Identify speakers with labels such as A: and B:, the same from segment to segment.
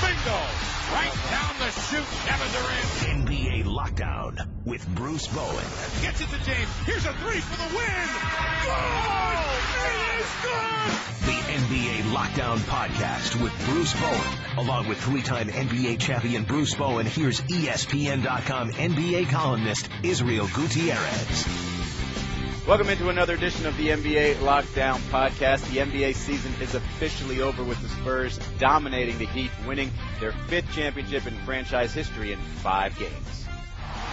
A: Bingo! Right down the chute, Kevin Durant.
B: NBA Lockdown with Bruce Bowen.
A: Gets it to James. Here's a three for the win. Goal! It is good!
B: The NBA Lockdown podcast with Bruce Bowen. Along with three-time NBA champion Bruce Bowen, here's ESPN.com NBA columnist Israel Gutierrez.
C: Welcome into another edition of the NBA Lockdown podcast. The NBA season is officially over with the Spurs dominating the Heat, winning their fifth championship in franchise history in 5 games.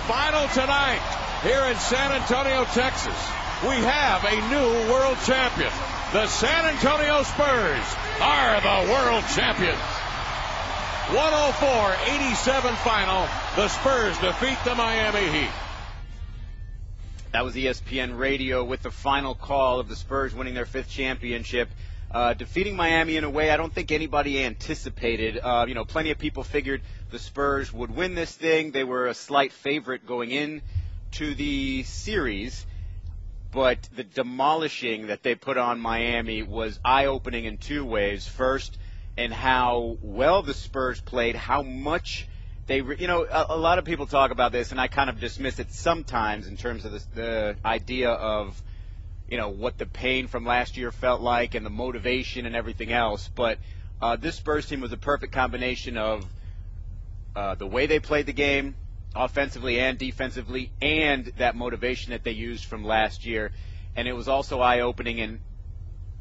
A: Final tonight here in San Antonio, Texas. We have a new world champion. The San Antonio Spurs are the world champions. 104-87 final. The Spurs defeat the Miami Heat.
C: That was ESPN Radio with the final call of the Spurs winning their fifth championship, defeating Miami in a way I don't think anybody anticipated. Plenty of people figured the Spurs would win this thing. They were a slight favorite going into the series, but the demolishing that they put on Miami was eye-opening in 2 ways. First, in how well the Spurs played, how much a lot of people talk about this, and I kind of dismiss it sometimes in terms of the idea of, what the pain from last year felt like and the motivation and everything else. But this Spurs team was a perfect combination of the way they played the game, offensively and defensively, and that motivation that they used from last year. And it was also eye-opening in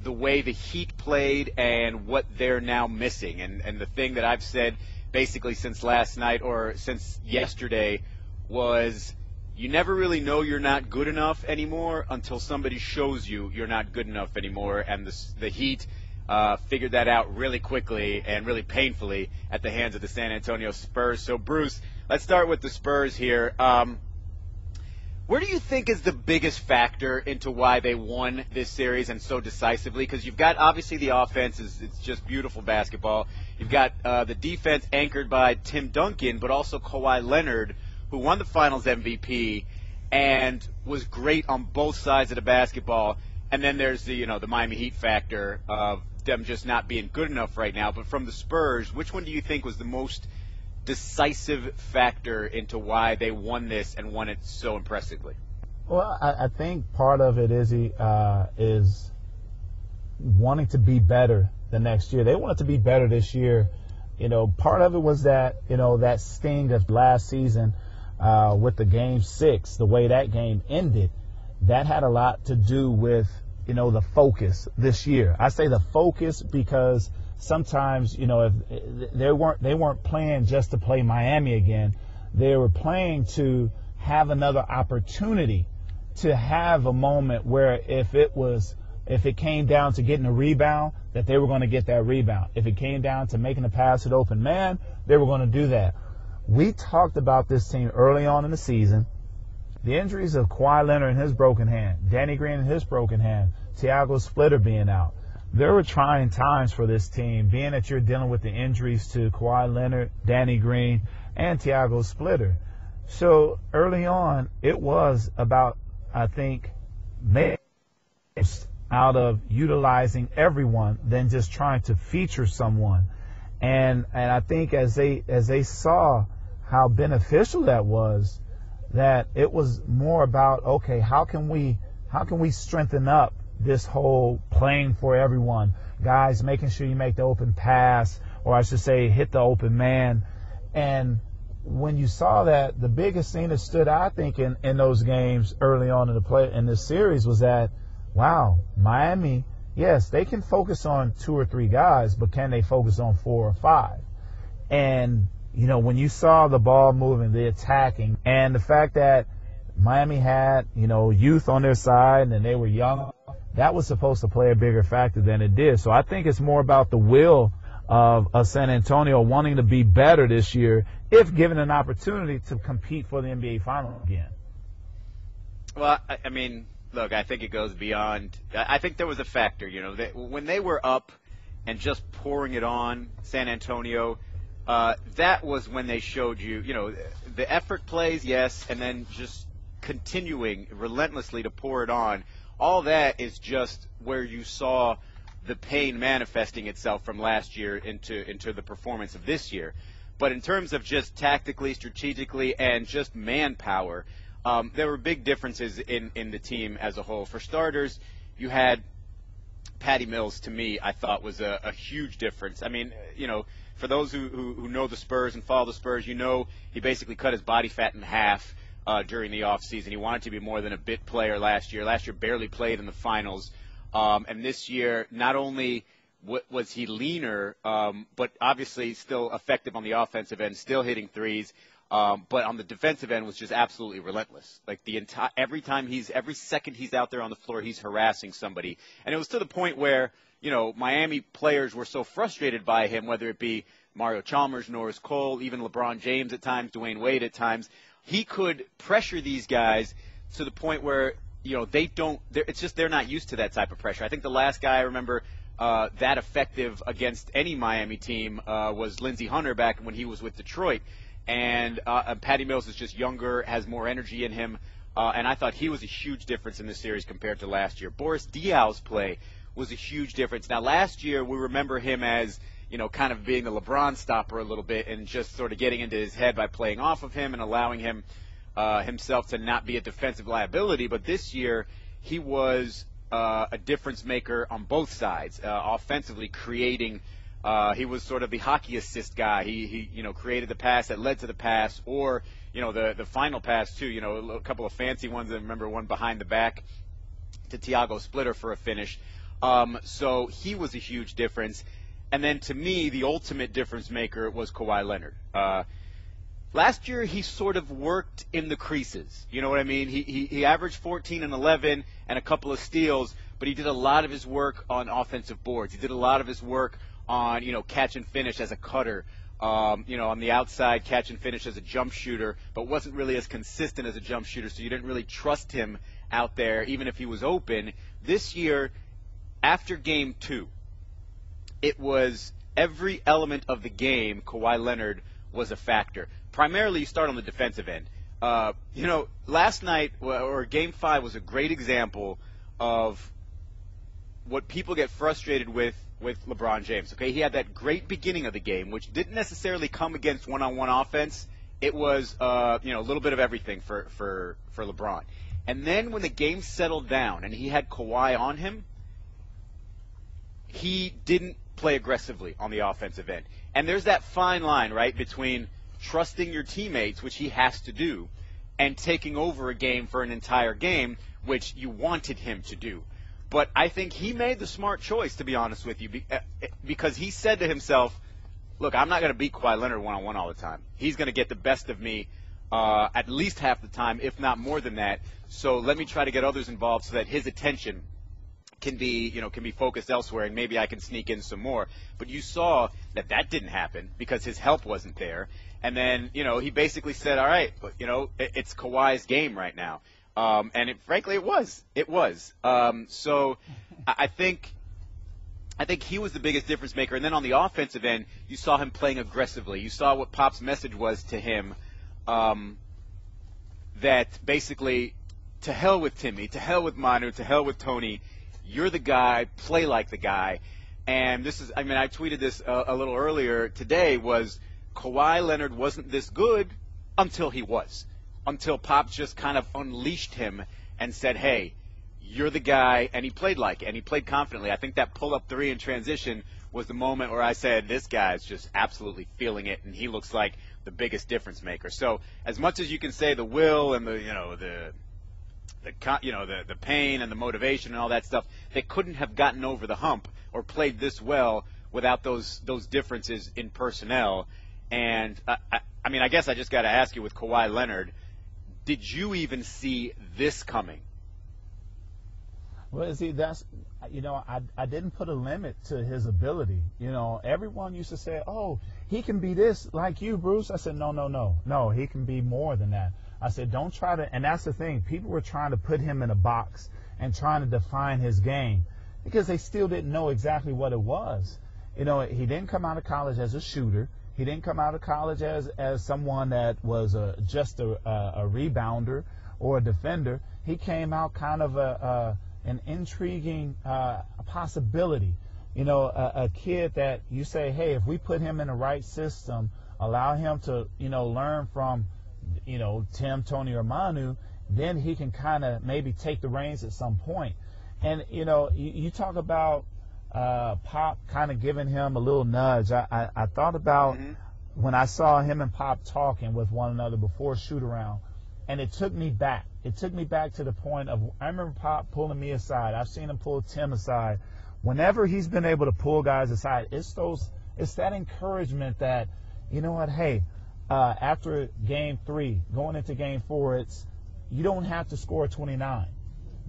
C: the way the Heat played and what they're now missing. And the thing that I've said basically since last night or since yesterday was you never really know you're not good enough anymore until somebody shows you you're not good enough anymore. And the Heat figured that out really quickly and really painfully at the hands of the San Antonio Spurs. So, Bruce, let's start with the Spurs here. Where do you think is the biggest factor into why they won this series and so decisively? Because you've got, obviously, the offense it's just beautiful basketball. You've got the defense anchored by Tim Duncan, but also Kawhi Leonard, who won the Finals MVP and was great on both sides of the basketball. And then there's the Miami Heat factor of them just not being good enough right now. But from the Spurs, which one do you think was the most decisive factor into why they won this and won it so impressively?
D: Well, I think part of it is wanting to be better the next year. They wanted to be better this year. Part of it was that, that sting of last season with the Game 6, the way that game ended, that had a lot to do with, the focus this year. I say the focus because sometimes, if they weren't playing just to play Miami again. They were playing to have another opportunity to have a moment where if it came down to getting a rebound, that they were going to get that rebound. If it came down to making a pass at open man, they were going to do that. We talked about this team early on in the season. The injuries of Kawhi Leonard and his broken hand, Danny Green and his broken hand, Thiago Splitter being out. There were trying times for this team, being that you're dealing with the injuries to Kawhi Leonard, Danny Green, and Thiago Splitter. So early on, it was about, I think, out of utilizing everyone than just trying to feature someone. And I think as they saw how beneficial that was, that it was more about, okay, how can we strengthen up this whole playing for everyone, guys, making sure you make the open pass, or I should say hit the open man. And when you saw that, the biggest thing that stood out, I think, in those games early on in this series was that, wow, Miami, yes, they can focus on 2 or 3 guys, but can they focus on 4 or 5? And, when you saw the ball moving, the attacking, and the fact that Miami had, youth on their side and they were young, that was supposed to play a bigger factor than it did. So I think it's more about the will of San Antonio wanting to be better this year if given an opportunity to compete for the NBA Finals again.
C: Well, I mean, look, I think it goes beyond. I think there was a factor, when they were up and just pouring it on San Antonio, that was when they showed you, the effort plays, yes, and then just continuing relentlessly to pour it on. All that is just where you saw the pain manifesting itself from last year into the performance of this year. But in terms of just tactically, strategically, and just manpower, there were big differences in the team as a whole. For starters, you had Patty Mills, to me, I thought was a huge difference. I mean, for those who know the Spurs and follow the Spurs, he basically cut his body fat in half during the offseason. He wanted to be more than a bit player last year. Last year barely played in the finals. And this year, not only was he leaner, but obviously still effective on the offensive end, still hitting threes. But on the defensive end was just absolutely relentless. Like every second he's out there on the floor, he's harassing somebody. And it was to the point where, Miami players were so frustrated by him, whether it be Mario Chalmers, Norris Cole, even LeBron James at times, Dwayne Wade at times. He could pressure these guys to the point where, they're not used to that type of pressure. I think the last guy I remember that effective against any Miami team was Lindsey Hunter back when he was with Detroit. And Patty Mills is just younger, has more energy in him, and I thought he was a huge difference in this series compared to last year. Boris Diaw's play was a huge difference. Now, last year we remember him as, kind of being a LeBron stopper a little bit and just sort of getting into his head by playing off of him and allowing him himself to not be a defensive liability. But this year he was a difference maker on both sides, offensively creating. He was sort of the hockey assist guy. He created the pass that led to the pass, or the final pass too. A couple of fancy ones. I remember one behind the back to Thiago Splitter for a finish. So he was a huge difference. And then to me, the ultimate difference maker was Kawhi Leonard. Last year, he sort of worked in the creases. You know what I mean? He averaged 14 and 11 and a couple of steals, but he did a lot of his work on offensive boards. He did a lot of his work on, catch and finish as a cutter, on the outside, catch and finish as a jump shooter, but wasn't really as consistent as a jump shooter, so you didn't really trust him out there, even if he was open. This year, after Game 2, it was every element of the game, Kawhi Leonard was a factor. Primarily, you start on the defensive end. Last night, or Game 5, was a great example of what people get frustrated with LeBron James. Okay, he had that great beginning of the game, which didn't necessarily come against one-on-one offense. It was, a little bit of everything for LeBron. And then when the game settled down and he had Kawhi on him, he didn't play aggressively on the offensive end. And there's that fine line, right, between trusting your teammates, which he has to do, and taking over a game for an entire game, which you wanted him to do. But I think he made the smart choice, to be honest with you, because he said to himself, look, I'm not going to beat Kawhi Leonard one-on-one all the time. He's going to get the best of me at least half the time, if not more than that. So let me try to get others involved so that his attention can be focused elsewhere, and maybe I can sneak in some more. But you saw that didn't happen because his help wasn't there. And then, he basically said, all right, it's Kawhi's game right now. And frankly, it was. It was. So I think he was the biggest difference maker. And then on the offensive end, you saw him playing aggressively. You saw what Pop's message was to him, that basically, to hell with Timmy, to hell with Manu, to hell with Tony. You're the guy, play like the guy. And I tweeted this a little earlier today, was Kawhi Leonard wasn't this good until he was. Until Pop just kind of unleashed him and said, hey, you're the guy, and he played like it, and he played confidently. I think that pull-up three in transition was the moment where I said, this guy's just absolutely feeling it, and he looks like the biggest difference maker. So as much as you can say the will and the pain and the motivation and all that stuff, they couldn't have gotten over the hump or played this well without those differences in personnel. And, I guess I just got to ask you with Kawhi Leonard, did you even see this coming?
D: Well, see, that's, I didn't put a limit to his ability. Everyone used to say, oh, he can be this like you, Bruce. I said, no, he can be more than that. I said, don't try to, and that's the thing. People were trying to put him in a box and trying to define his game because they still didn't know exactly what it was. He didn't come out of college as a shooter. He didn't come out of college as someone that was just a rebounder or a defender. He came out kind of an intriguing possibility. a kid that you say, hey, if we put him in the right system, allow him to, learn from, Tim, Tony, or Manu, then he can kind of maybe take the reins at some point. And, you talk about Pop kind of giving him a little nudge. I thought about when I saw him and Pop talking with one another before shoot-around, and it took me back. It took me back to the point of, I remember Pop pulling me aside. I've seen him pull Tim aside. Whenever he's been able to pull guys aside, it's that encouragement that, you know what, hey, after Game 3, going into Game 4, you don't have to score 29.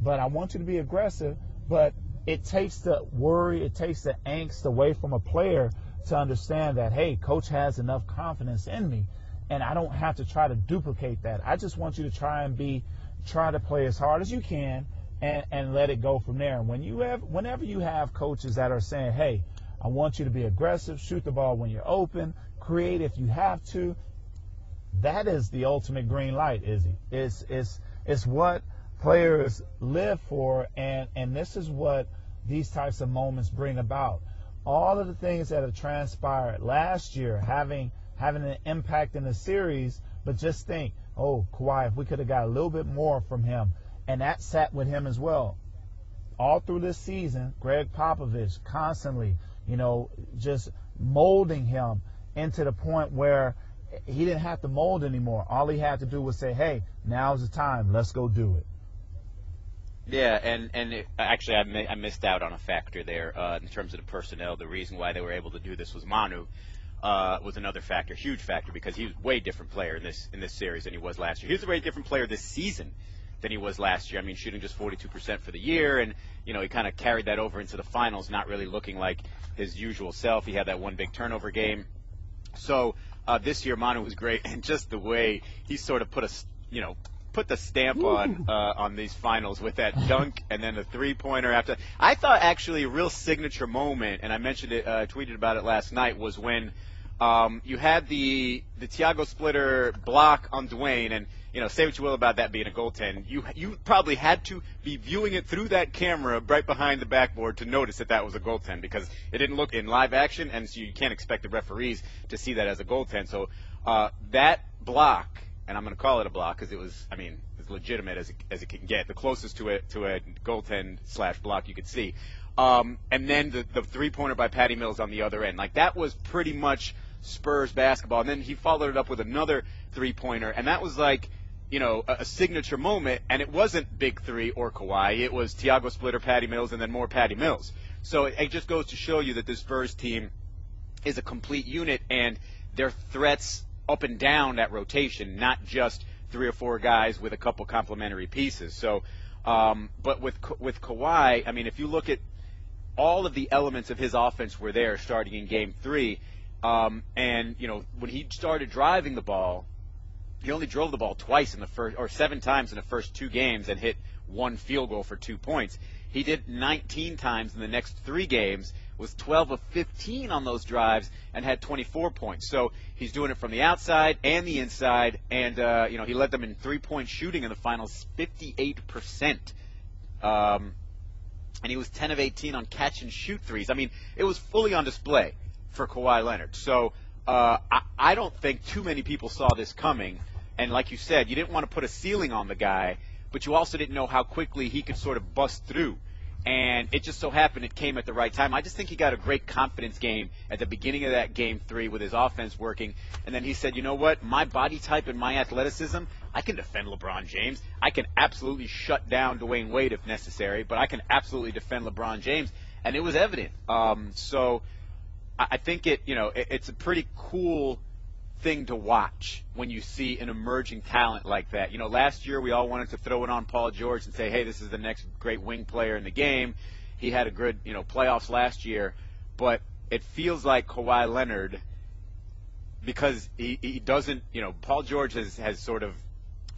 D: But I want you to be aggressive, but it takes the worry, it takes the angst away from a player to understand that, hey, coach has enough confidence in me, and I don't have to try to duplicate that. I just want you to try to play as hard as you can and let it go from there. And whenever you have coaches that are saying, hey, I want you to be aggressive, shoot the ball when you're open, create if you have to, that is the ultimate green light, Izzy. It's what players live for, and this is what these types of moments bring about. All of the things that have transpired last year having an impact in the series, but just think, oh, Kawhi, if we could have got a little bit more from him, and that sat with him as well. All through this season, Greg Popovich constantly, just molding him into the point where he didn't have to mold anymore. All he had to do was say, hey, now's the time. Let's go do it.
C: Yeah, and actually I missed out on a factor there in terms of the personnel. The reason why they were able to do this was Manu was another factor, huge factor, because he was a way different player in this series than he was last year. He was a way different player this season than he was last year. I mean, shooting just 42% for the year, and he kind of carried that over into the finals, not really looking like his usual self. He had that one big turnover game. So this year Manu was great, and just the way he sort of put the stamp on these finals with that dunk and then the three-pointer after. I thought actually a real signature moment, and I mentioned it, tweeted about it last night, was when you had the Thiago Splitter block on Dwayne, and say what you will about that being a goaltend. You probably had to be viewing it through that camera right behind the backboard to notice that was a goaltend, because it didn't look in live action, and so you can't expect the referees to see that as a goaltend. So that block, and I'm going to call it a block because it was, as legitimate as it can get, the closest to a goaltend / block you could see. And then the three-pointer by Patty Mills on the other end. Like, that was pretty much Spurs basketball. And then he followed it up with another three-pointer, and that was like, a signature moment, and it wasn't Big Three or Kawhi. It was Thiago Splitter, Patty Mills, and then more Patty Mills. So it just goes to show you that this Spurs team is a complete unit, and their threats up and down that rotation, not just 3 or 4 guys with a couple complementary pieces. So, but with Kawhi, if you look at all of the elements of his offense were there starting in Game 3, and when he started driving the ball, he only drove the ball twice in the first, or 7 times in the first 2 games, and hit 1 field goal for 2 points. He did 19 times in the next 3 games, was 12 of 15 on those drives, and had 24 points. So he's doing it from the outside and the inside, and he led them in 3-point shooting in the finals, 58%. And he was 10 of 18 on catch and shoot threes. It was fully on display for Kawhi Leonard. So I don't think too many people saw this coming. And like you said, you didn't want to put a ceiling on the guy, but you also didn't know how quickly he could sort of bust through. And it just so happened it came at the right time. I just think he got a great confidence game at the beginning of that Game 3 with his offense working. And then he said, you know what, my body type and my athleticism, I can defend LeBron James. I can absolutely shut down Dwayne Wade if necessary, but I can absolutely defend LeBron James. And it was evident. So I think it's a pretty cool thing to watch when you see an emerging talent like that. Last year we all wanted to throw it on Paul George and say, hey, this is the next great wing player in the game. He had a good, playoffs last year, but it feels like Kawhi Leonard, because he doesn't, Paul George has sort of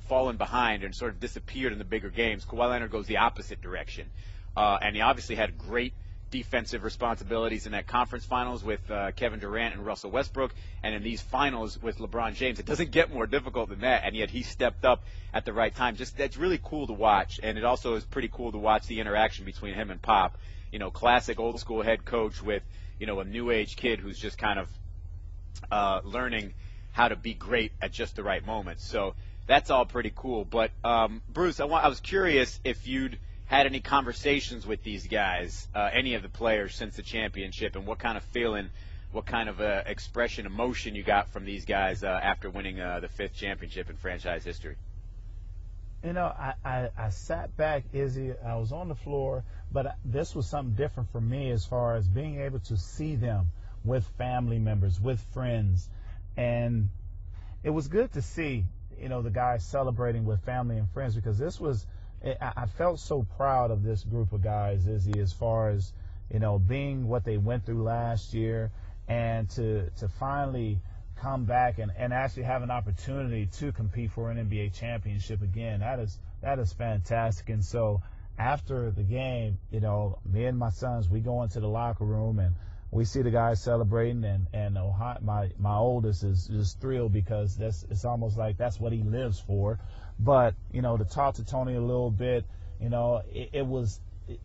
C: fallen behind and sort of disappeared in the bigger games. Kawhi Leonard goes the opposite direction. And he obviously had great defensive responsibilities in that conference finals with Kevin Durant and Russell Westbrook, and in these finals with LeBron James. It doesn't get more difficult than that, and yet he stepped up at the right time. That's really cool to watch, and it also is pretty cool to watch the interaction between him and Pop. classic old school head coach with, a new age kid who's just kind of learning how to be great at just the right moment. So that's all pretty cool. But Bruce, I was curious if you'd had any conversations with these guys, any of the players since the championship, and what kind of feeling, what kind of expression, emotion you got from these guys after winning the 5th championship in franchise history.
D: I sat back, Izzy. I was on the floor, but this was something different for me as far as being able to see them with family members, with friends. And it was good to see, the guys celebrating with family and friends, because I felt so proud of this group of guys, Izzy, as far as, being what they went through last year, and to finally come back and actually have an opportunity to compete for an NBA championship again. That is fantastic. And so after the game, me and my sons, we go into the locker room and we see the guys celebrating, and my oldest is just thrilled because it's almost like that's what he lives for. But, to talk to Tony a little bit, it was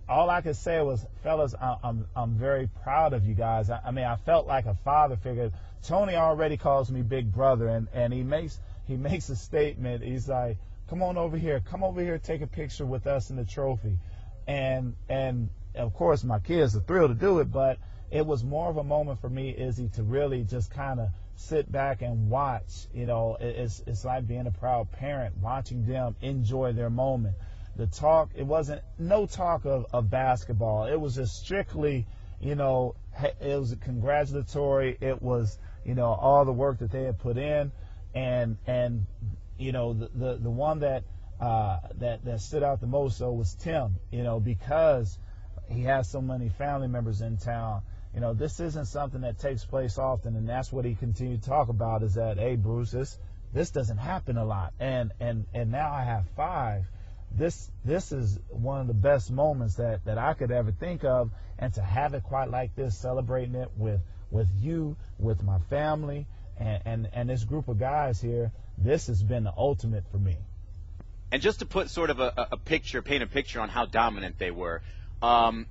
D: all I could say was, fellas, I'm very proud of you guys. I felt like a father figure. Tony already calls me big brother, and he makes a statement. He's like, come over here, take a picture with us in the trophy. And of course my kids are thrilled to do it, but it was more of a moment for me, Izzy, to really just kind of sit back and watch. It's like being a proud parent, watching them enjoy their moment. The talk, it wasn't no talk of basketball. It was just strictly, it was congratulatory. It was, all the work that they had put in, and the one that stood out the most though was Tim, because he has so many family members in town. This isn't something that takes place often, and that's what he continued to talk about, is that, hey, Bruce, this doesn't happen a lot, and now I have 5. This is one of the best moments that I could ever think of, and to have it quite like this, celebrating it with you, with my family, and this group of guys here, this has been the ultimate for me.
C: And just to put sort of paint a picture on how dominant they were,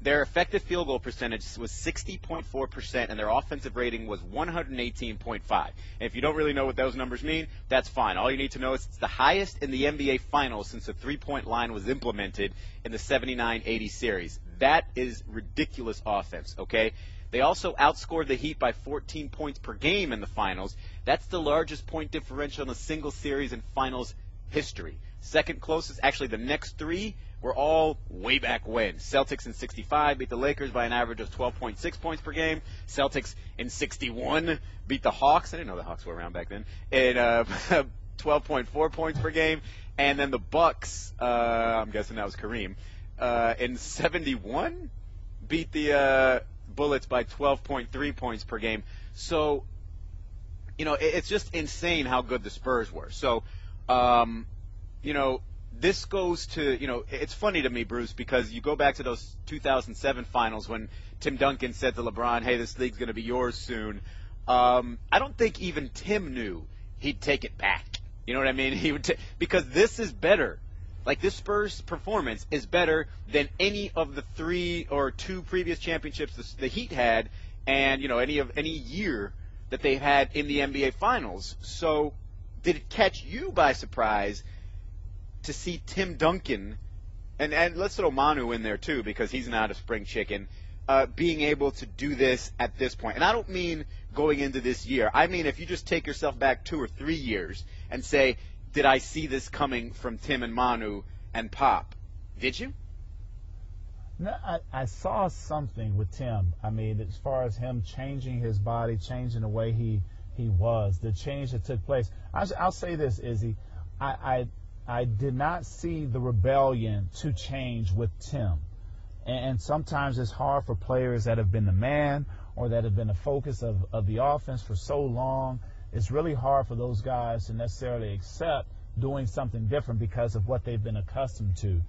C: their effective field goal percentage was 60.4%, and their offensive rating was 118.5. And if you don't really know what those numbers mean, that's fine. All you need to know is it's the highest in the NBA Finals since the three-point line was implemented in the 79-80 series. That is ridiculous offense, okay? They also outscored the Heat by 14 points per game in the Finals. That's the largest point differential in a single series in Finals history. Second closest, actually the next 3 were all way back when. Celtics in 65 beat the Lakers by an average of 12.6 points per game. Celtics in 61 beat the Hawks. I didn't know the Hawks were around back then. In 12.4 points per game. And then the Bucks, I'm guessing that was Kareem, in 71 beat the Bullets by 12.3 points per game. So, it's just insane how good the Spurs were. So, this goes to, it's funny to me, Bruce, because you go back to those 2007 finals when Tim Duncan said to LeBron, hey, this league's going to be yours soon. I don't think even Tim knew he'd take it back. You know what I mean? He would because this is better. Like, this Spurs performance is better than any of the 3 or 2 previous championships the Heat had, and, any year that they had in the NBA Finals. So did it catch you by surprise to see Tim Duncan, and let's throw Manu in there too, because he's not a spring chicken, being able to do this at this point? And I don't mean going into this year. I mean, if you just take yourself back 2 or 3 years and say, did I see this coming from Tim and Manu and Pop? Did you?
D: No, I saw something with Tim. I mean, as far as him changing his body, changing the way he was, the change that took place. I'll say this, Izzy. I did not see the rebellion to change with Tim. And sometimes it's hard for players that have been the man or that have been the focus of the offense for so long. It's really hard for those guys to necessarily accept doing something different because of what they've been accustomed to.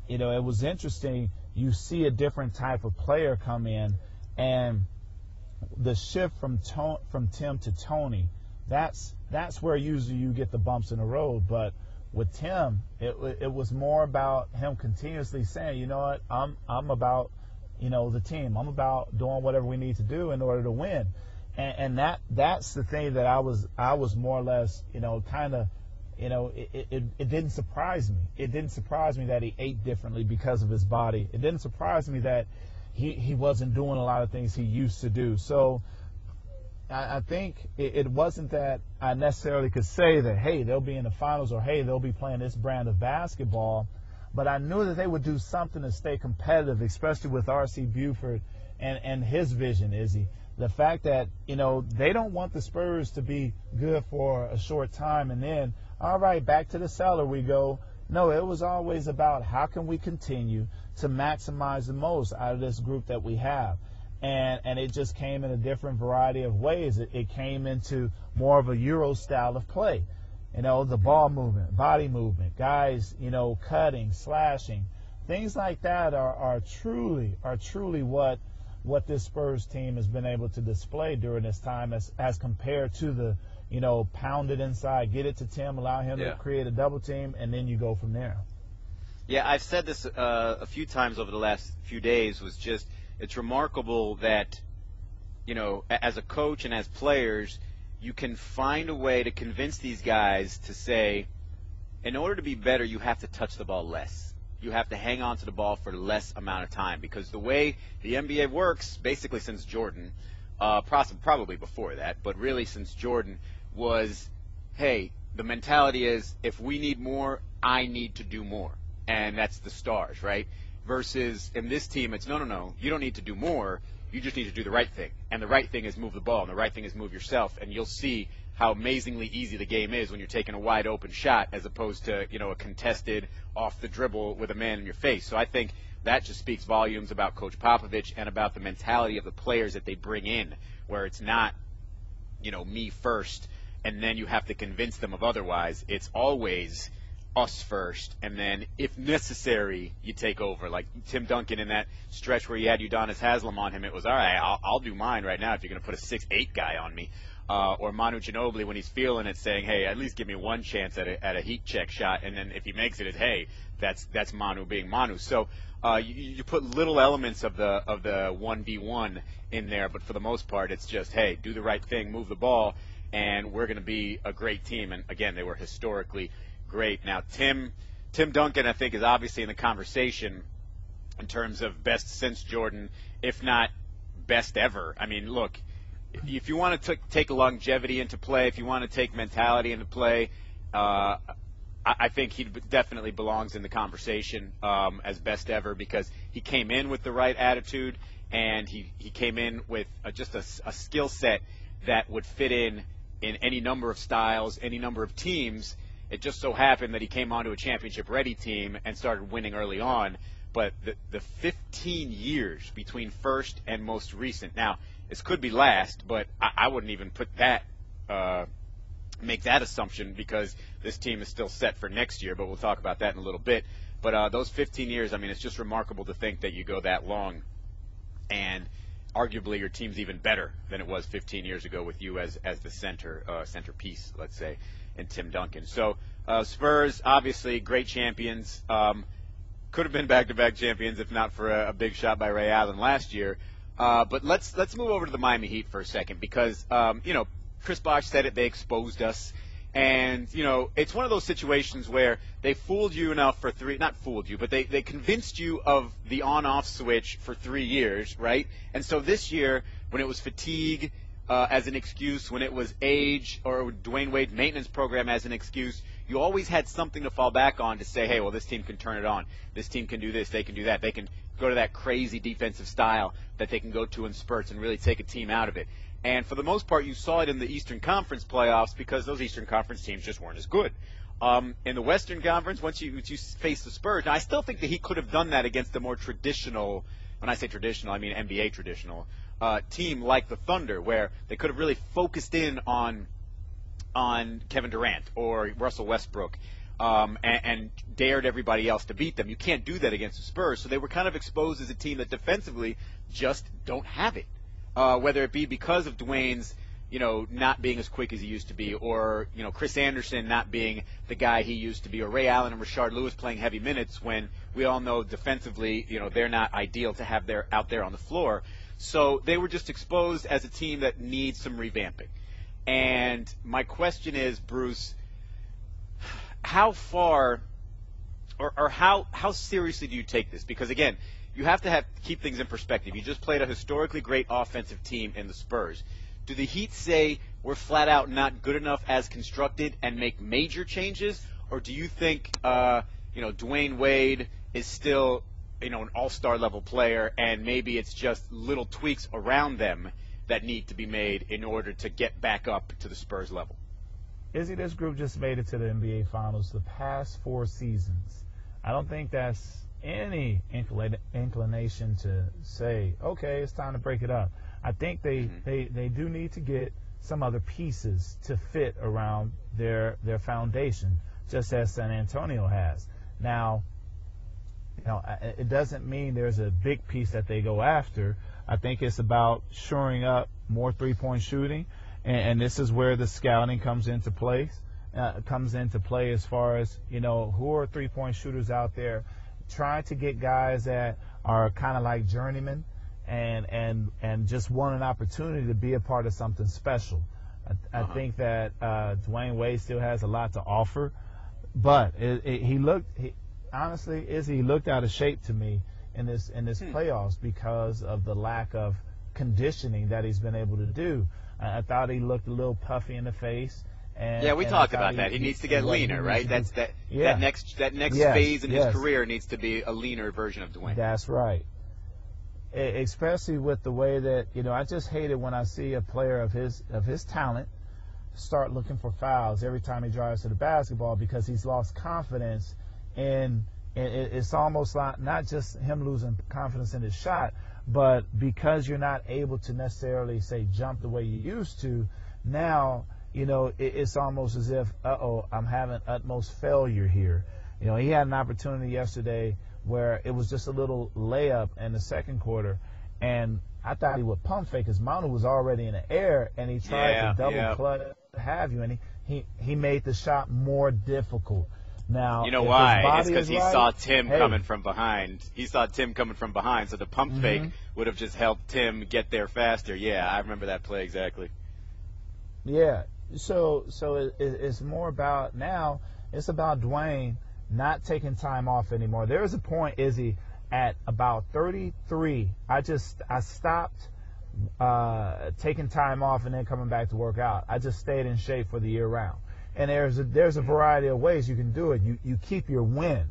D: It was interesting. You see a different type of player come in, and the shift from Tim to Tony, that's where usually you get the bumps in the road. But with Tim, it was more about him continuously saying, you know what, I'm about, the team. I'm about doing whatever we need to do in order to win. And that's the thing that I was more or less, kind of, it didn't surprise me. It didn't surprise me that he ate differently because of his body. It didn't surprise me that he wasn't doing a lot of things he used to do. So I think it wasn't that I necessarily could say that, hey, they'll be in the finals, or hey, they'll be playing this brand of basketball. But I knew that they would do something to stay competitive, especially with R.C. Buford and his vision, Izzy. The fact that, they don't want the Spurs to be good for a short time and then, all right, back to the cellar we go. No, it was always about how can we continue to maximize the most out of this group that we have. And it just came in a different variety of ways. It came into more of a Euro style of play. The ball movement, body movement, guys, cutting, slashing. Things like that are truly what this Spurs team has been able to display during this time as compared to the, pound it inside, get it to Tim, allow him to create a double team, and then you go from there.
C: Yeah, I've said this a few times over the last few days, was just it's remarkable that, as a coach and as players, you can find a way to convince these guys to say, in order to be better, you have to touch the ball less. You have to hang on to the ball for less amount of time, because the way the NBA works, basically since Jordan, probably before that, but really since Jordan, was, hey, the mentality is, if we need more, I need to do more. And that's the stars, right? Versus in this team, it's no, you don't need to do more. You just need to do the right thing. And the right thing is move the ball, and the right thing is move yourself. And you'll see how amazingly easy the game is when you're taking a wide open shot as opposed to, a contested off the dribble with a man in your face. So I think that just speaks volumes about Coach Popovich and about the mentality of the players that they bring in, where it's not, me first, and then you have to convince them of otherwise. It's always us first, and then if necessary, you take over. Like Tim Duncan in that stretch where he had Udonis Haslem on him, it was, all right, I'll do mine right now if you're going to put a 6'8" guy on me. Or Manu Ginobili when he's feeling it, saying, hey, at least give me one chance at a heat check shot, and then if he makes it, it's, hey, that's Manu being Manu. So you put little elements of the 1v1 in there, but for the most part, it's just, hey, do the right thing, move the ball, and we're going to be a great team. And again, they were historically great. Now, Tim Duncan, I think, is obviously in the conversation in terms of best since Jordan, if not best ever. I mean, look, if you want to take longevity into play, if you want to take mentality into play, I think he definitely belongs in the conversation as best ever, because he came in with the right attitude, and he came in with just a skill set that would fit in any number of styles, any number of teams. It just so happened that he came onto a championship-ready team and started winning early on. But the 15 years between first and most recent. Now, this could be last, but I wouldn't even put that, make that assumption, because this team is still set for next year, but we'll talk about that in a little bit. But those 15 years, I mean, it's just remarkable to think that you go that long, and arguably your team's even better than it was 15 years ago with you as the centerpiece, let's say, and Tim Duncan. So Spurs, obviously, great champions. Could have been back-to-back champions if not for a big shot by Ray Allen last year. But let's move over to the Miami Heat for a second, because, Chris Bosh said it, they exposed us. And, it's one of those situations where they fooled you enough for not fooled you, but they convinced you of the on-off switch for 3 years, right? And so this year, when it was fatigue as an excuse, when it was age or Dwayne Wade maintenance program as an excuse, you always had something to fall back on to say, hey, well, this team can turn it on. This team can do this. They can do that. They can go to that crazy defensive style that they can go to in spurts and really take a team out of it. And for the most part, you saw it in the Eastern Conference playoffs, because those Eastern Conference teams just weren't as good. In the Western Conference, once you face the Spurs, now I still think that he could have done that against a more traditional, when I say traditional, I mean NBA traditional, team like the Thunder, where they could have really focused in on Kevin Durant or Russell Westbrook and dared everybody else to beat them. You can't do that against the Spurs, so they were kind of exposed as a team that defensively just don't have it. Whether it be because of Dwayne's not being as quick as he used to be, or, Chris Anderson not being the guy he used to be, or Ray Allen and Rashard Lewis playing heavy minutes when we all know defensively, they're not ideal to have out there on the floor. So they were just exposed as a team that needs some revamping. And my question is, Bruce, how far or how seriously do you take this? Because, again, you have to keep things in perspective. You just played a historically great offensive team in the Spurs. Do the Heat say we're flat out not good enough as constructed and make major changes? Or do you think, Dwayne Wade is still, an all-star level player and maybe it's just little tweaks around them that need to be made in order to get back up to the Spurs level?
D: Izzy, this group just made it to the NBA Finals the past 4 seasons. I don't think that's any inclination to say, okay, it's time to break it up. I think they do need to get some other pieces to fit around their foundation, just as San Antonio has. Now, it doesn't mean there's a big piece that they go after. I think it's about shoring up more three-point shooting, and this is where the scouting comes into play. As far as, who are three-point shooters out there, trying to get guys that are kind of like journeymen and just want an opportunity to be a part of something special. I think that Dwayne Wade still has a lot to offer, but he looked out of shape to me in this playoffs because of the lack of conditioning that he's been able to do. I thought he looked a little puffy in the face.
C: We talked about that. He needs to get leaner, right? That next phase in his career needs to be a leaner version of Dwayne.
D: That's right. Especially with the way that, I just hate it when I see a player of his talent start looking for fouls every time he drives to the basketball because he's lost confidence in it's almost like not just him losing confidence in his shot, but because you're not able to necessarily say jump the way you used to, now, it's almost as if, I'm having utmost failure here. He had an opportunity yesterday where it was just a little layup in the second quarter, and I thought he would pump fake because Manu was already in the air, and he tried to double clutch, and he made the shot more difficult. Now,
C: you know why? It's because he saw Tim coming from behind. He saw Tim coming from behind, so the pump fake would have just helped Tim get there faster. Yeah, I remember that play exactly.
D: Yeah, so it's more about now. It's about Dwayne not taking time off anymore. There was a point, Izzy, at about 33. I stopped taking time off and then coming back to work out. I just stayed in shape for the year round. And there's a variety of ways you can do it. You keep your wind,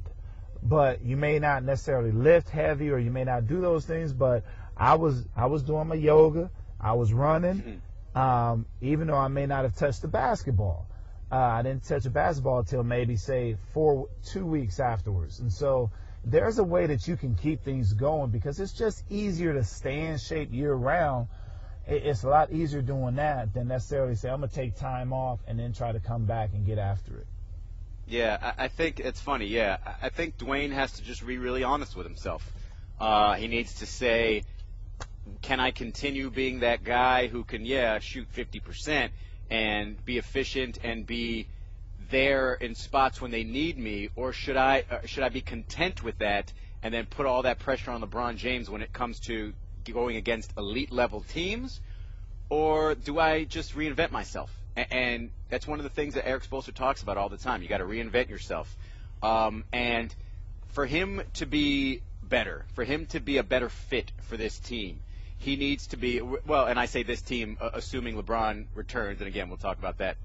D: but you may not necessarily lift heavy or you may not do those things. But I was doing my yoga. I was running, even though I may not have touched the basketball. I didn't touch a basketball until maybe, say, 2 weeks afterwards. And so there's a way that you can keep things going because it's just easier to stay in shape year-round. It's a lot easier doing that than necessarily say, I'm going to take time off and then try to come back and get after it.
C: Yeah, I think it's funny. Yeah, I think Dwayne has to just be really honest with himself. He needs to say, can I continue being that guy who can, shoot 50% and be efficient and be there in spots when they need me, or should I be content with that and then put all that pressure on LeBron James when it comes to going against elite level teams, or do I just reinvent myself? And that's one of the things that Eric Spoelstra talks about all the time. You got to reinvent yourself. And for him to be better, for him to be a better fit for this team, he needs to be, well, and I say this team, assuming LeBron returns, and again, we'll talk about that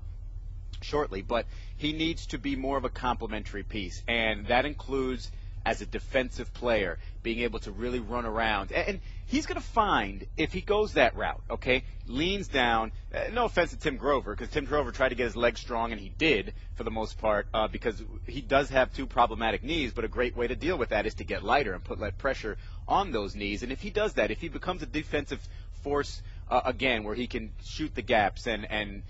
C: shortly, but he needs to be more of a complementary piece, and that includes as a defensive player, being able to really run around. And he's going to find, if he goes that route, okay, leans down, no offense to Tim Grover, because Tim Grover tried to get his legs strong, and he did for the most part, because he does have 2 problematic knees, but a great way to deal with that is to get lighter and put pressure on those knees. And if he does that, if he becomes a defensive force, again, where he can shoot the gaps and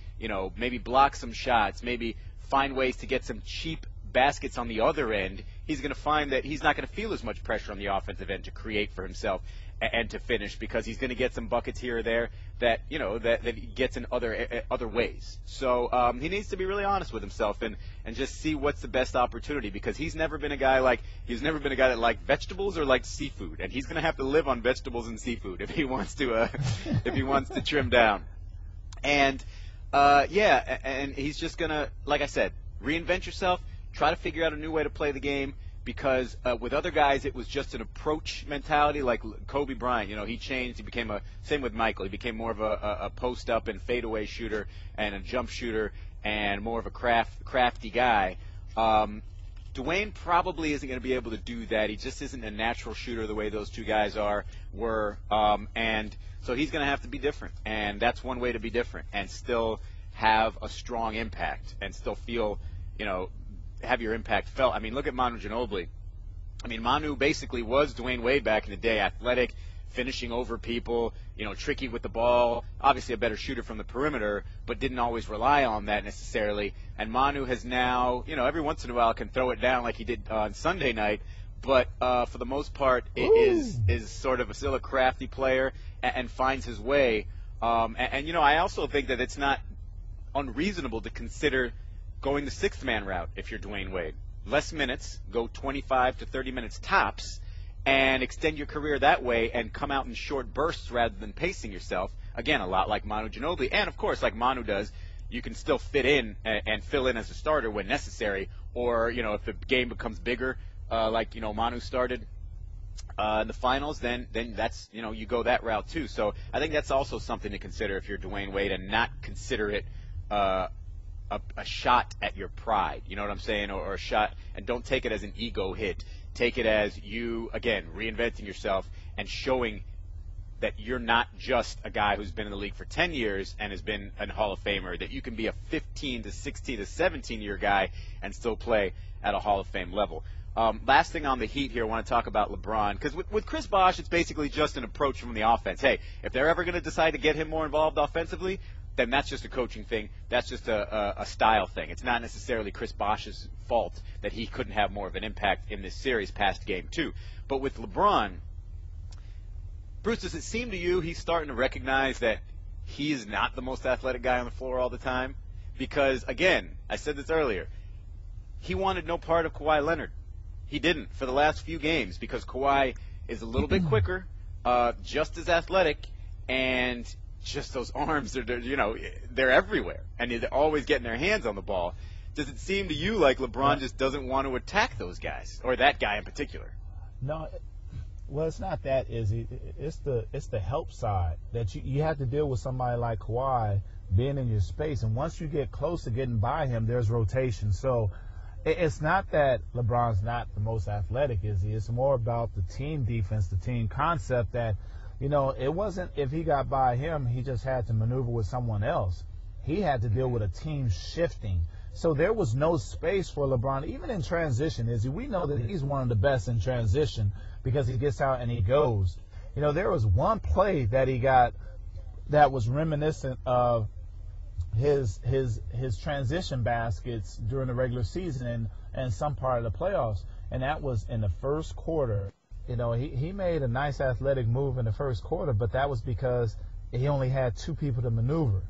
C: maybe block some shots, maybe find ways to get some cheap baskets on the other end, he's going to find that he's not going to feel as much pressure on the offensive end to create for himself. and to finish, because he's going to get some buckets here or there that that he gets in other ways. So he needs to be really honest with himself and just see what's the best opportunity, because he's never been a guy that liked vegetables or liked seafood, and he's going to have to live on vegetables and seafood if he wants to trim down. And and he's just going to, like I said, reinvent yourself, try to figure out a new way to play the game. Because with other guys, it was just an approach mentality, like Kobe Bryant. He changed. He became same with Michael. He became more of a post-up and fadeaway shooter and a jump shooter and more of a crafty guy. Dwayne probably isn't going to be able to do that. He just isn't a natural shooter the way those two guys were. And so he's going to have to be different. And that's one way to be different and still have a strong impact and still feel, have your impact felt. I mean, look at Manu Ginobili. I mean, Manu basically was Dwayne Wade back in the day, athletic, finishing over people, tricky with the ball, obviously a better shooter from the perimeter, but didn't always rely on that necessarily. And Manu has now, every once in a while can throw it down like he did on Sunday night, but for the most part is sort of still a crafty player and finds his way. I also think that it's not unreasonable to consider going the sixth-man route if you're Dwayne Wade. Less minutes, go 25 to 30 minutes tops, and extend your career that way and come out in short bursts rather than pacing yourself. Again, a lot like Manu Ginobili. And, of course, like Manu does, you can still fit in and fill in as a starter when necessary. Or, if the game becomes bigger, like, Manu started in the finals, then that's, you go that route too. So I think that's also something to consider if you're Dwayne Wade, and not consider it a shot at your pride, you know what I'm saying, or a shot, and don't take it as an ego hit. Take it as you, again, reinventing yourself and showing that you're not just a guy who's been in the league for 10 years and has been a Hall of Famer, that you can be a 15 to 16 to 17-year guy and still play at a Hall of Fame level. Last thing on the Heat here, I want to talk about LeBron, because with Chris Bosh, it's basically just an approach from the offense. Hey, if they're ever going to decide to get him more involved offensively, then that's just a coaching thing. That's just a style thing. It's not necessarily Chris Bosh's fault that he couldn't have more of an impact in this series past Game 2. But with LeBron, Bruce, does it seem to you he's starting to recognize that he is not the most athletic guy on the floor all the time? Because, again, I said this earlier, he wanted no part of Kawhi Leonard. He didn't for the last few games, because Kawhi is a little bit quicker, just as athletic, and just those arms, they're everywhere, and they're always getting their hands on the ball. Does it seem to you like LeBron just doesn't want to attack those guys, or that guy in particular?
D: No, well, it's not that, Izzy. It's the help side that you have to deal with somebody like Kawhi being in your space, and once you get close to getting by him, there's rotation. So it's not that LeBron's not the most athletic, Izzy. It's more about the team defense, the team concept that, it wasn't if he got by him, he just had to maneuver with someone else. He had to deal with a team shifting. So there was no space for LeBron, even in transition, Izzy. We know that he's one of the best in transition because he gets out and he goes. There was one play that he got that was reminiscent of his transition baskets during the regular season and some part of the playoffs, and that was in the first quarter. He made a nice athletic move in the first quarter, but that was because he only had two people to maneuver.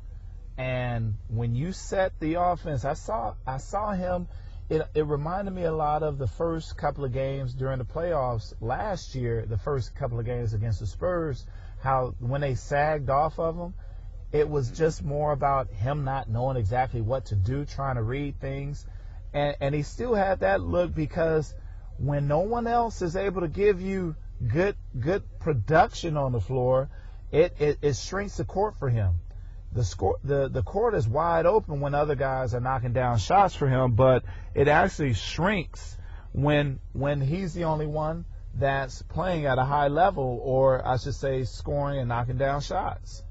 D: And when you set the offense, I saw him. It reminded me a lot of the first couple of games during the playoffs last year, the first couple of games against the Spurs, how when they sagged off of him, it was just more about him not knowing exactly what to do, trying to read things. And he still had that look, because when no one else is able to give you good production on the floor, it shrinks the court for him. The court is wide open when other guys are knocking down shots for him, but it actually shrinks when he's the only one that's playing at a high level, or I should say scoring and knocking down shots.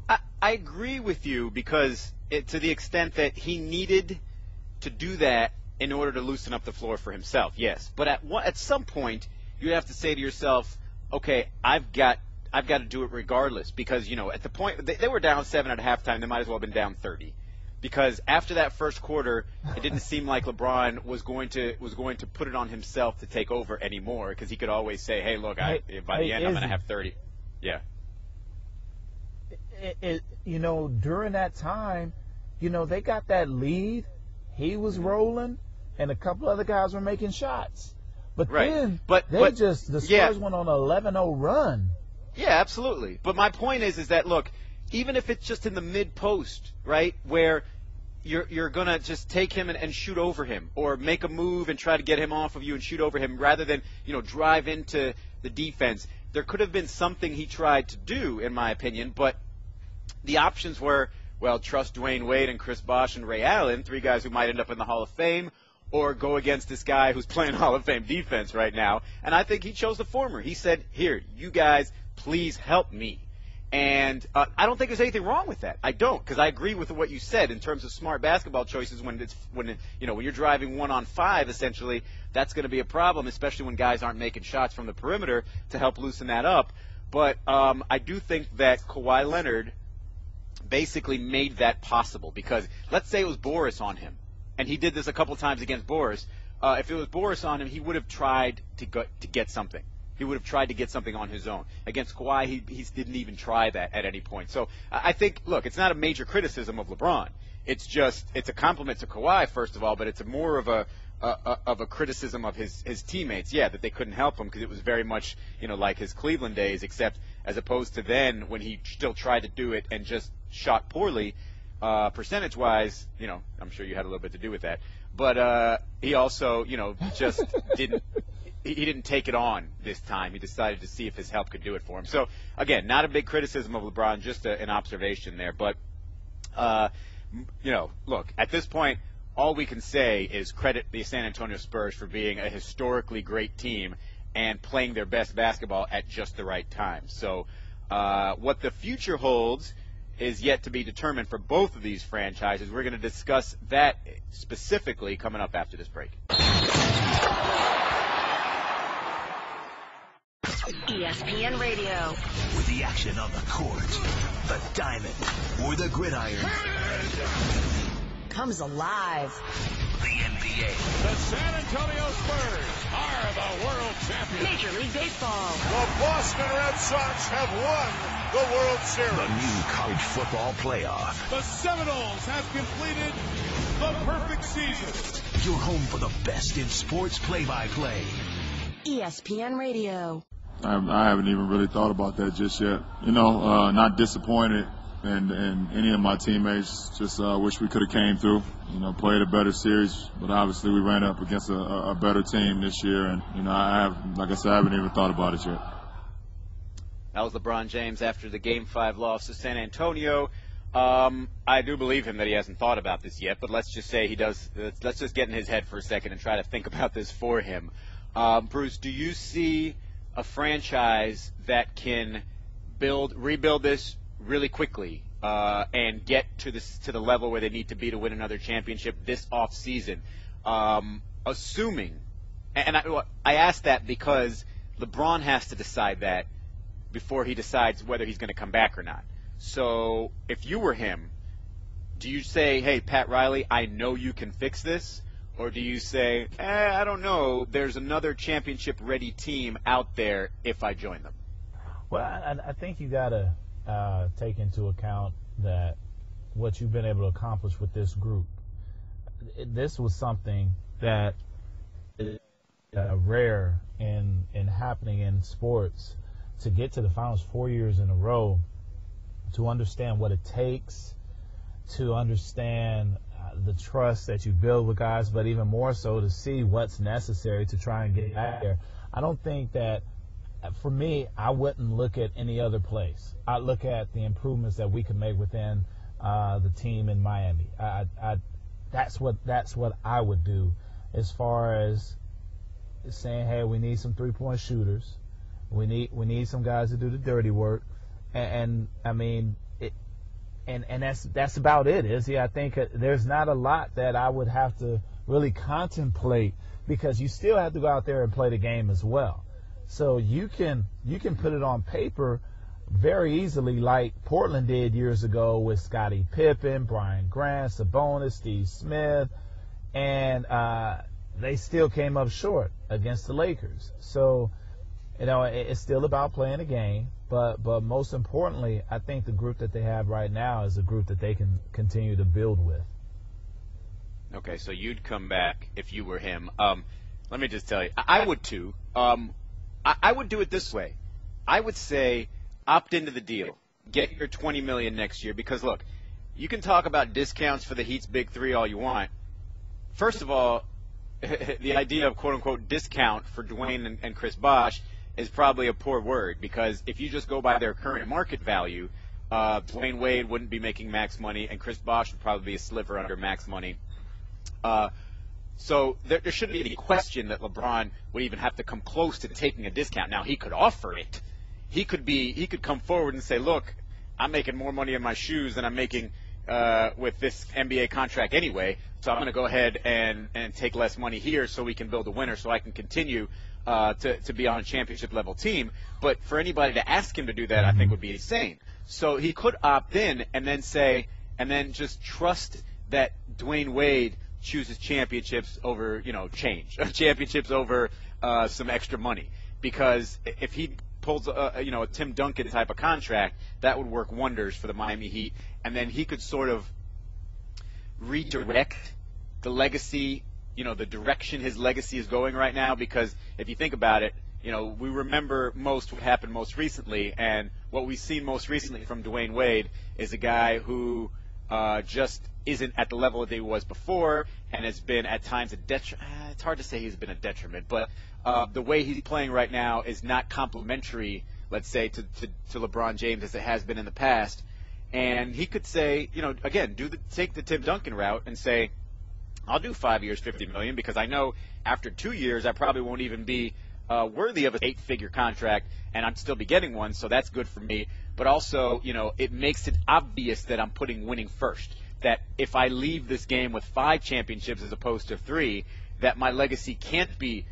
C: I agree with you, because to the extent that he needed to do that in order to loosen up the floor for himself, yes. But at some point, you have to say to yourself, okay, I've got to do it regardless, because, at the point, they were down 7 at halftime, they might as well have been down 30. because after that first quarter, it didn't seem like LeBron was going to put it on himself to take over anymore, because he could always say, "Hey, look, by the end, I'm going to have 30." Yeah.
D: During that time, they got that lead. He was rolling, and a couple other guys were making shots. But then the Spurs went on an 11-0 run.
C: Yeah, absolutely. But my point is that, look, even if it's just in the mid-post, right, where you're going to just take him and shoot over him, or make a move and try to get him off of you and shoot over him rather than, drive into the defense, there could have been something he tried to do, in my opinion, but the options were, well, trust Dwayne Wade and Chris Bosh and Ray Allen, 3 guys who might end up in the Hall of Fame, or go against this guy who's playing Hall of Fame defense right now. And I think he chose the former. He said, here, you guys, please help me. And I don't think there's anything wrong with that. I don't, because I agree with what you said in terms of smart basketball choices. When you're driving 1-on-5, essentially, that's going to be a problem, especially when guys aren't making shots from the perimeter to help loosen that up. But I do think that Kawhi Leonard basically made that possible, because let's say it was Boris on him, and he did this a couple times against Boris. If it was Boris on him, he would have tried to get something. He would have tried to get something on his own. Against Kawhi, he didn't even try that at any point. So I think, look, it's not a major criticism of LeBron. It's a compliment to Kawhi, first of all, but it's more of a criticism of his teammates. Yeah, that they couldn't help him, because it was very much, like his Cleveland days, except as opposed to then when he still tried to do it and just shot poorly. Percentage-wise, I'm sure you had a little bit to do with that. But he also, just didn't – he didn't take it on this time. He decided to see if his help could do it for him. So, again, not a big criticism of LeBron, just an observation there. But, look, at this point, all we can say is credit the San Antonio Spurs for being a historically great team and playing their best basketball at just the right time. So what the future holds is yet to be determined for both of these franchises. We're going to discuss that specifically coming up after this break.
E: ESPN Radio.
B: With the action on the court, the diamond, or the gridiron,
E: comes alive.
B: The NBA.
A: The San Antonio Spurs are the world champions.
E: Major League Baseball.
A: The Boston Red Sox have won the World Series.
B: The new college football playoff.
A: The Seminoles have completed the perfect season.
B: Your home for the best in sports play-by-play.
E: ESPN Radio.
F: I haven't even really thought about that just yet. Not disappointed in any of my teammates. Just wish we could have came through, played a better series. But obviously we ran up against a better team this year. And, like I said, I haven't even thought about it yet.
C: That was LeBron James after the Game 5 loss to San Antonio. I do believe him that he hasn't thought about this yet, but let's just say he does. Let's just get in his head for a second and try to think about this for him. Bruce, do you see a franchise that can rebuild this really quickly and get to the level where they need to be to win another championship this offseason? Assuming, and I ask that because LeBron has to decide that before he decides whether he's going to come back or not. So if you were him, do you say, hey, Pat Riley, I know you can fix this? Or do you say, I don't know, there's another championship-ready team out there if I join them?
D: Well, I think you got to take into account that what you've been able to accomplish with this group. This was something that is rare in happening in sports, to get to the finals 4 years in a row, to understand what it takes, to understand the trust that you build with guys, but even more so to see what's necessary to try and get back there. I don't think that, for me, I wouldn't look at any other place. I look at the improvements that we can make within the team in Miami. That's what I would do, as far as saying, hey, we need some three-point shooters. We need some guys to do the dirty work, and I mean. And that's about it, Izzy. I think there's not a lot that I would have to really contemplate, because you still have to go out there and play the game as well. So you can put it on paper, very easily like Portland did years ago with Scottie Pippen, Brian Grant, Sabonis, Steve Smith, and they still came up short against the Lakers. So, it's still about playing a game, but most importantly, I think the group that they have right now is a group that they can continue to build with.
C: Okay, so you'd come back if you were him. Let me just tell you, I would too. I would do it this way. I would say opt into the deal. Get your $20 million next year because, look, you can talk about discounts for the Heat's big three all you want. First of all, the idea of quote-unquote discount for Dwayne and Chris Bosh is probably a poor word because if you just go by their current market value, Dwayne Wade wouldn't be making max money and Chris Bosh would probably be a sliver under max money. So there shouldn't be any question that LeBron would even have to come close to taking a discount. Now, he could offer it. He could come forward and say, look, I'm making more money in my shoes than I'm making with this NBA contract anyway, so I'm going to go ahead and take less money here so we can build a winner so I can continue to be on a championship-level team. But for anybody to ask him to do that, I think would be insane. So he could opt in and then just trust that Dwayne Wade chooses championships over, change, championships over some extra money. Because if he pulls a Tim Duncan type of contract, that would work wonders for the Miami Heat. And then he could sort of redirect the legacy, the direction his legacy is going right now. Because if you think about it, we remember what happened most recently. And what we've seen most recently from Dwayne Wade is a guy who just isn't at the level that he was before and has been at times a detriment. It's hard to say he's been a detriment, but the way he's playing right now is not complimentary, let's say, to LeBron James as it has been in the past. And he could say, again, take the Tim Duncan route and say, I'll do 5 years, $50 million, because I know after 2 years I probably won't even be worthy of an 8-figure contract, and I'd still be getting one, so that's good for me. But also, it makes it obvious that I'm putting winning first. That if I leave this game with 5 championships as opposed to 3, that my legacy can't be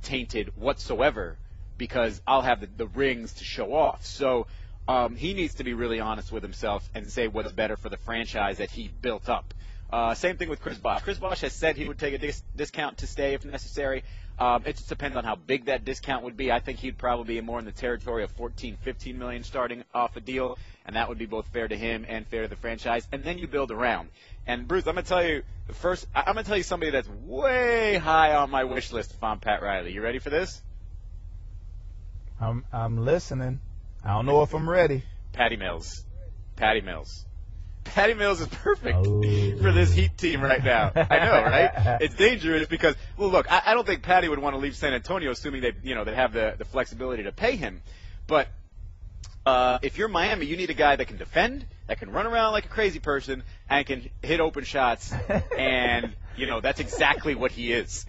C: tainted whatsoever because I'll have the rings to show off. So he needs to be really honest with himself and say what's better for the franchise that he built up. Same thing with Chris Bosh. Chris Bosh has said he would take a discount to stay if necessary. It just depends on how big that discount would be. I think he'd probably be more in the territory of $14, $15 million starting off a deal, and that would be both fair to him and fair to the franchise. And then you build around. And Bruce, I'm going to tell you I'm going to tell you somebody that's way high on my wish list if I'm Pat Riley. You ready for this?
D: I'm listening. I don't know if I'm ready.
C: Patty Mills. Patty Mills is perfect for this Heat team right now. I know, right? It's dangerous because, well, look, I don't think Patty would want to leave San Antonio, assuming they have the flexibility to pay him. But if you're Miami, you need a guy that can defend, that can run around like a crazy person, and can hit open shots. And that's exactly what he is.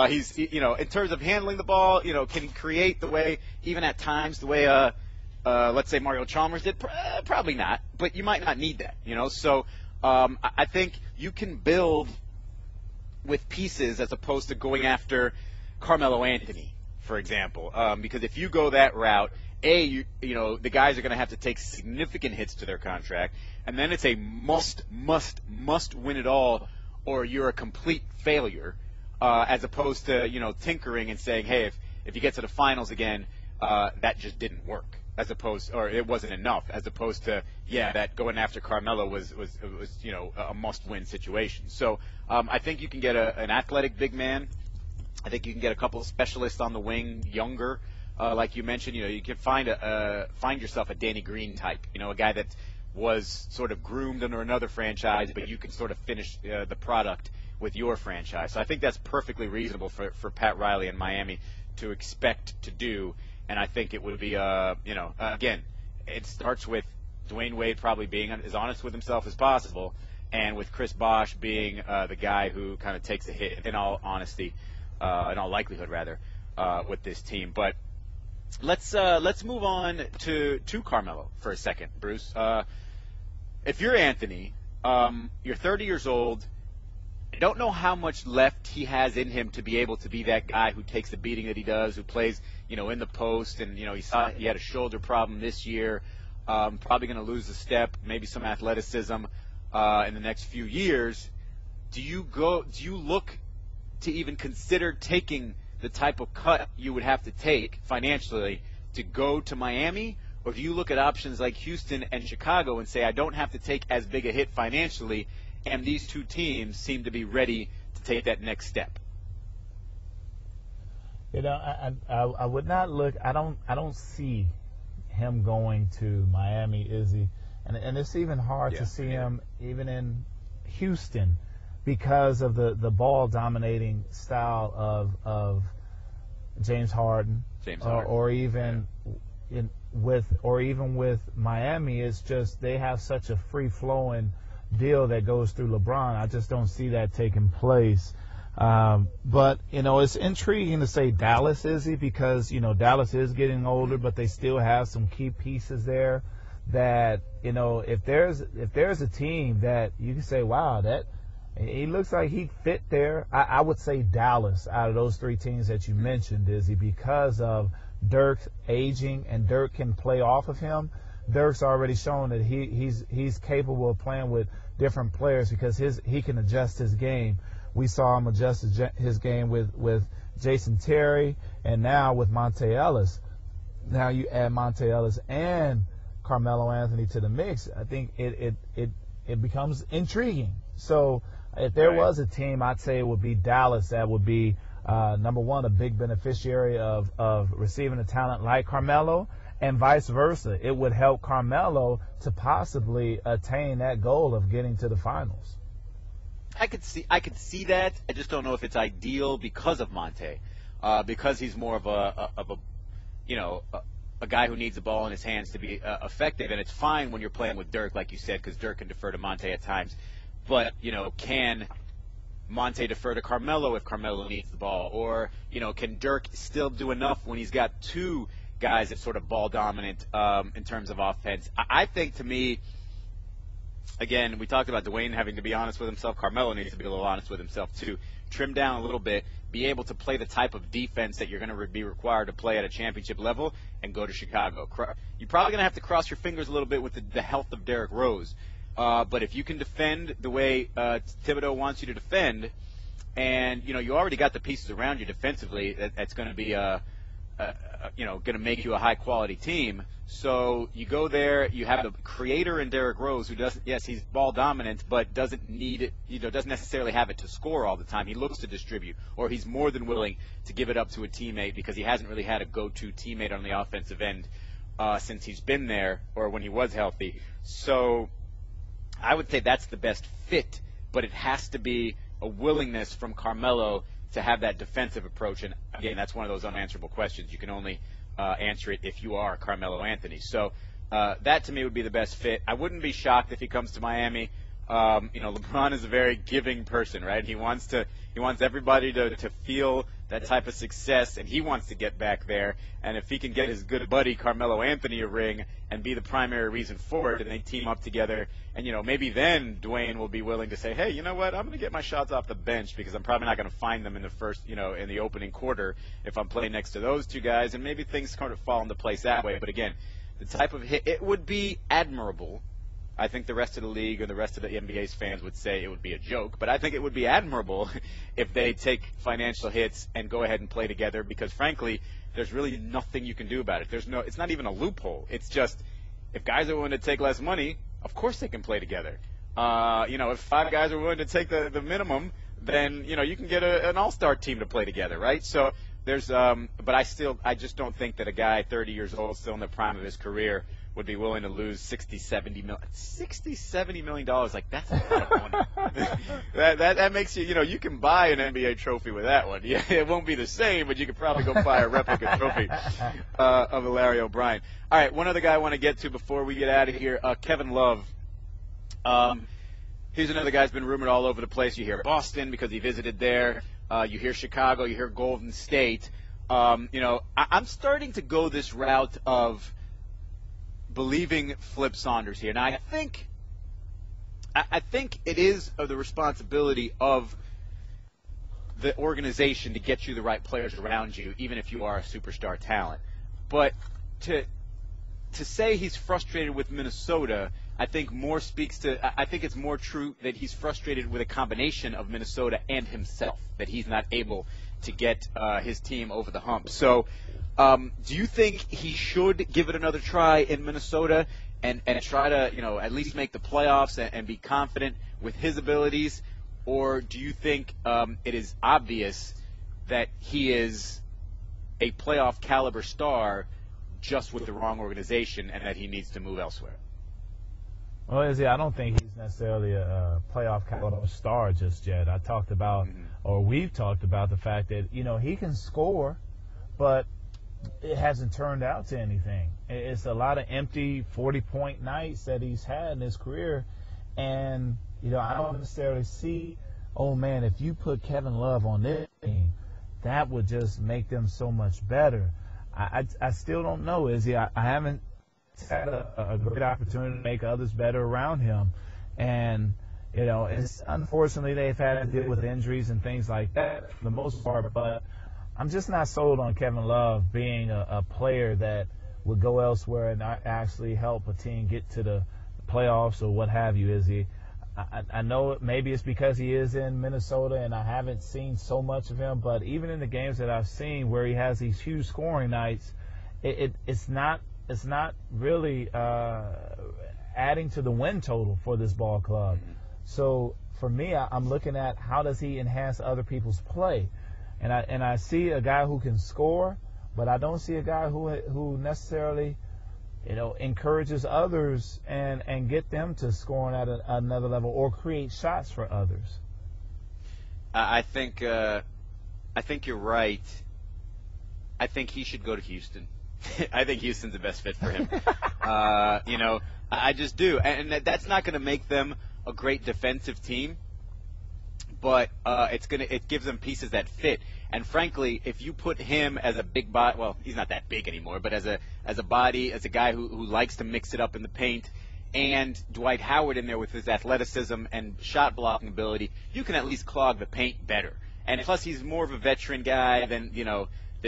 C: He's in terms of handling the ball, can he create the way, even at times, the way let's say Mario Chalmers did? Probably not, but you might not need that, So I think you can build with pieces as opposed to going after Carmelo Anthony, for example. Because if you go that route, the guys are going to have to take significant hits to their contract, and then it's a must win it all, or you're a complete failure, as opposed to tinkering and saying, hey, if you get to the finals again, that just didn't work. As opposed, or it wasn't enough, as opposed to, that going after Carmelo was a must-win situation. So I think you can get an athletic big man. I think you can get a couple of specialists on the wing, younger, like you mentioned. You can find yourself a Danny Green type, a guy that was sort of groomed under another franchise, but you can sort of finish the product with your franchise. So I think that's perfectly reasonable for Pat Riley in Miami to expect to do. And I think it would be, again, it starts with Dwayne Wade probably being as honest with himself as possible, and with Chris Bosh being the guy who kind of takes a hit, in all honesty, in all likelihood, rather, with this team. But let's move on to Carmelo for a second, Bruce. If you're Anthony, you're 30 years old. I don't know how much left he has in him to be able to be that guy who takes the beating that he does, who plays, in the post. And, he had a shoulder problem this year, probably going to lose a step, maybe some athleticism in the next few years. Do you look to even consider taking the type of cut you would have to take financially to go to Miami? Or do you look at options like Houston and Chicago and say, I don't have to take as big a hit financially, and these two teams seem to be ready to take that next step?
D: I would not look. I don't see him going to Miami, Izzy, and it's even hard to see him even in Houston because of the ball dominating style of James Harden, or even with Miami. It's just they have such a free flowing deal that goes through LeBron. I just don't see that taking place. But it's intriguing to say Dallas, Izzy, because Dallas is getting older, but they still have some key pieces there that if there's a team that you can say, wow, that he looks like he fit there, I would say Dallas out of those three teams that you mentioned, Izzy, because of Dirk's aging, and Dirk can play off of him. Dirk's already shown that he's capable of playing with different players because he can adjust his game. We saw him adjust his game with Jason Terry, and now with Monte Ellis. Now you add Monte Ellis and Carmelo Anthony to the mix. I think it becomes intriguing. So if there was a team, I'd say it would be Dallas that would be number one, a big beneficiary of receiving a talent like Carmelo, and vice versa. It would help Carmelo to possibly attain that goal of getting to the finals.
C: I could see that. I just don't know if it's ideal because of Monte, because he's more of a guy who needs the ball in his hands to be effective. And it's fine when you're playing with Dirk, like you said, because Dirk can defer to Monte at times. But can Monte defer to Carmelo if Carmelo needs the ball, or can Dirk still do enough when he's got two guys that sort of ball dominant in terms of offense? I think, to me, again, we talked about Dwayne having to be honest with himself. Carmelo needs to be a little honest with himself too. Trim down a little bit, be able to play the type of defense that you're going to be required to play at a championship level, and go to Chicago. You're probably going to have to cross your fingers a little bit with the health of Derrick Rose. But if you can defend the way Thibodeau wants you to defend, and you already got the pieces around you defensively, that's going to be going to make you a high quality team. So you go there, you have the creator in Derrick Rose, who doesn't. Yes, he's ball dominant, but doesn't need it. Doesn't necessarily have it to score all the time. He looks to distribute, or he's more than willing to give it up to a teammate because he hasn't really had a go-to teammate on the offensive end since he's been there, or when he was healthy. So I would say that's the best fit, but it has to be a willingness from Carmelo to have that defensive approach. And again, that's one of those unanswerable questions. You can only answer it if you are Carmelo Anthony. So that to me would be the best fit. I wouldn't be shocked if he comes to Miami. LeBron is a very giving person, right? He wants everybody to feel that type of success, and he wants to get back there. And if he can get his good buddy Carmelo Anthony a ring and be the primary reason for it, and they team up together, and maybe then Dwayne will be willing to say, hey, you know what, I'm going to get my shots off the bench because I'm probably not going to find them in the first, in the opening quarter if I'm playing next to those two guys, and maybe things kind of fall into place that way. But again, the type of hit, it would be admirable. I think the rest of the league or the rest of the NBA's fans would say it would be a joke, but I think it would be admirable if they take financial hits and go ahead and play together, because frankly, there's really nothing you can do about it. It's not even a loophole. It's just, if guys are willing to take less money, of course they can play together. If 5 guys are willing to take the minimum, then you can get an all-star team to play together, right? So there's, but I just don't think that a guy 30 years old, still in the prime of his career, would be willing to lose $70 million. Like, that's a lot of money. that makes you can buy an NBA trophy with that one. Yeah, it won't be the same, but you could probably go buy a replica trophy of a Larry O'Brien. All right, one other guy I want to get to before we get out of here, Kevin Love. Here's another guy who's been rumored all over the place. You hear Boston because he visited there. You hear Chicago. You hear Golden State. I'm starting to go this route of believing Flip Saunders here. Now, I think it is of the responsibility of the organization to get you the right players around you, even if you are a superstar talent. But to say he's frustrated with Minnesota, I think it's more true that he's frustrated with a combination of Minnesota and himself, that he's not able to get his team over the hump. So do you think he should give it another try in Minnesota and try to, at least make the playoffs and be confident with his abilities? Or do you think it is obvious that he is a playoff caliber star just with the wrong organization and that he needs to move elsewhere?
D: Well, Izzy, I don't think he's necessarily a playoff caliber star just yet. We've talked about the fact that, he can score, but it hasn't turned out to anything. It's a lot of empty 40-point nights that he's had in his career. And, I don't necessarily see, oh, man, if you put Kevin Love on this team, that would just make them so much better. I still don't know, Izzy. I haven't had a great opportunity to make others better around him. And, it's unfortunately they've had to deal with injuries and things like that for the most part. But I'm just not sold on Kevin Love being a player that would go elsewhere and actually help a team get to the playoffs or what have you, Izzy. I know maybe it's because he is in Minnesota and I haven't seen so much of him, but even in the games that I've seen where he has these huge scoring nights, it's not really adding to the win total for this ball club. So for me, I'm looking at how does he enhance other people's play, and I see a guy who can score, but I don't see a guy who necessarily encourages others and get them to scoring at another level or create shots for others.
C: I think you're right. I think he should go to Houston. I think Houston's the best fit for him. I just do. And that's not going to make them a great defensive team, but it gives them pieces that fit. And frankly, if you put him as a big body, well, he's not that big anymore, but as a body, as a guy who likes to mix it up in the paint, and Dwight Howard in there with his athleticism and shot blocking ability, you can at least clog the paint better. And plus, he's more of a veteran guy than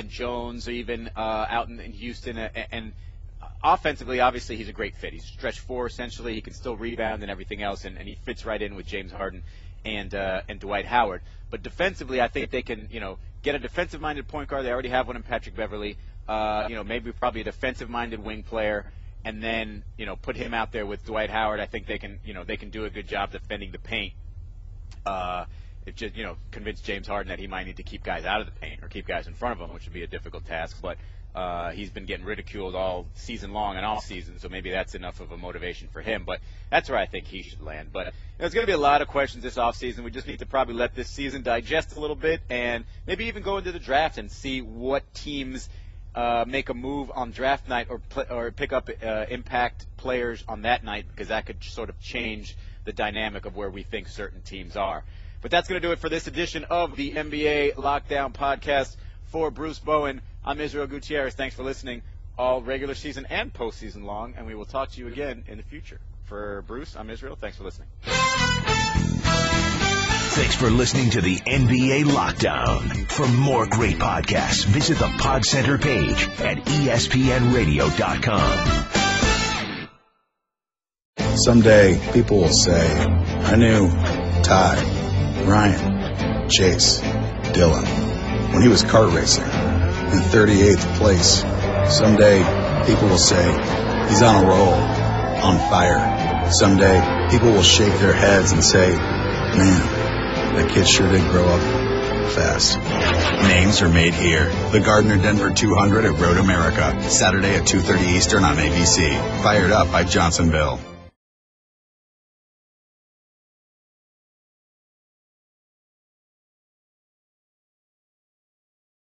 C: Jones or even out in Houston. And offensively, obviously, he's a great fit. He's stretch four essentially. He can still rebound and everything else, and he fits right in with James Harden and Dwight Howard. But defensively, I think they can, get a defensive-minded point guard. They already have one in Patrick Beverley. Maybe probably a defensive-minded wing player, and then put him out there with Dwight Howard. I think they can do a good job defending the paint. Convince James Harden that he might need to keep guys out of the paint or keep guys in front of him, which would be a difficult task. But he's been getting ridiculed all season long and off season, so maybe that's enough of a motivation for him. But that's where I think he should land. But there's going to be a lot of questions this off season. We just need to probably let this season digest a little bit and maybe even go into the draft and see what teams make a move on draft night or pick up impact players on that night, because that could sort of change the dynamic of where we think certain teams are. But that's going to do it for this edition of the NBA Lockdown Podcast. For Bruce Bowen, I'm Israel Gutierrez. Thanks for listening all regular season and postseason long, and we will talk to you again in the future. For Bruce, I'm Israel. Thanks for listening.
B: Thanks for listening to the NBA Lockdown. For more great podcasts, visit the Pod Center page at ESPNradio.com.
G: Someday, people will say, I knew Ty, Ryan, Chase, Dylan when he was kart racing in 38th place. Someday, people will say, he's on a roll, on fire. Someday, people will shake their heads and say, man, that kid sure did grow up fast. Names are made here. The Gardner Denver 200 at Road America, Saturday at 2:30 Eastern on ABC. Fired up by Johnsonville.